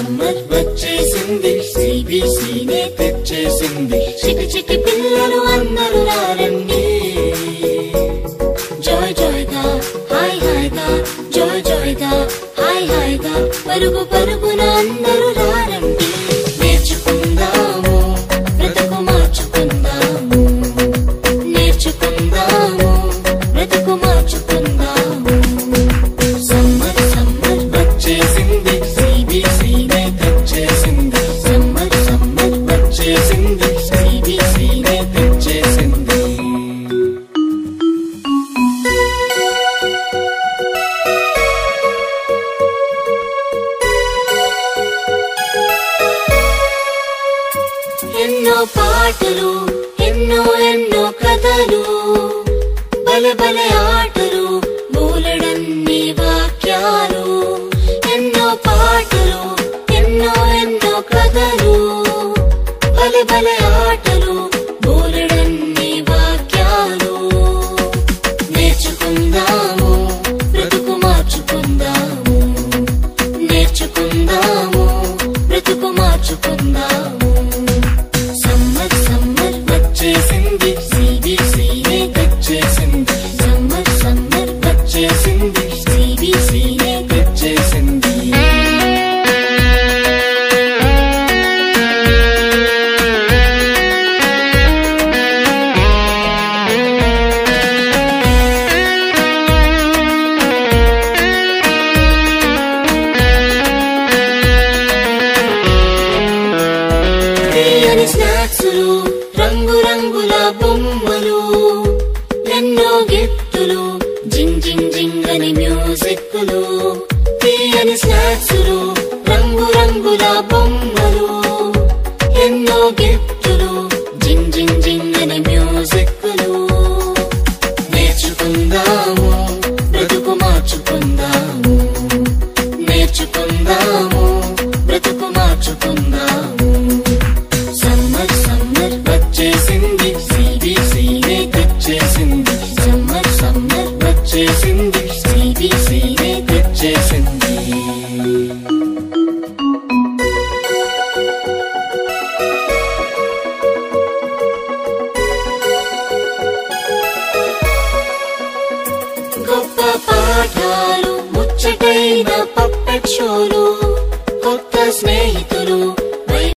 summer వచ్చేసింది సిబిసినే తెచ్చేసింది చిటి చిటి పిల్లలు అందరూ రారండి జాయ్ జాయ్ గా హాయ్ హాయ్ గా జాయ్ జాయ్ గా హాయ్ హాయ్ గా పరుగు పరుగున అందరూ రారండి నేర్చుకుందాము బ్రతుకు మార్చుకుందాము నేర్చుకుందాము బ్రతుకు మార్చుకుందాము సమ్మర్ సమ్మర్ వచ్చేసింది సిబిసినే తెచ్చేసింది సమ్మర్ సమ్మర్ వచ్చేసింది సిబిసినే తెచ్చేసింది ఎన్నో పాటలు ఎన్నో ఎన్నో కథలు బలె బలె ఆటలు బోలెడన్ని వాక్యాలు ఎన్నో పాటలు ఎన్నో ఎన్నో కథలు బలె బలె ఆటలు బోలెడన్ని వాక్యాలు నేర్చుకుందాము బ్రతుకు మార్చుకుందాము నేర్చుకుందాము బ్రతుకు మార్చుకుందాము సమ్మర్ సమ్మర్ వచ్చేసింది సిబిసినే తెచ్చేసింది సమ్మర్ సమ్మర్ వచ్చేసింది సిబిసినే తెచ్చేసింది తీయని స్నాక్సులు రంగు రంగుల బొమ్మలు ఎన్నో గిఫ్టులు జింగ్ జింగ్ జింగ్ అని మ్యూజిక్లు తీయని స్నాక్సులు రంగు రంగుల బొమ్మలు ఎన్నో గిఫ్టులు జింగ్ జింగ్ జింగ్ అని మ్యూజిక్లు నేర్చుకుందాము బ్రతుకు మార్చుకుందాము నేర్చుకుందాము బ్రతుకు మార్చుకుందాము సమ్మర్ సమ్మర్ వచ్చేసింది సిబిసినే తెచ్చేసింది సమ్మర్ సమ్మర్ వచ్చేసింది సిబిసినే తెచ్చేసింది గొప్ప పాఠాలు ముచ్చటైన పప్పెట్ షోలు కొత్త స్నేహితులు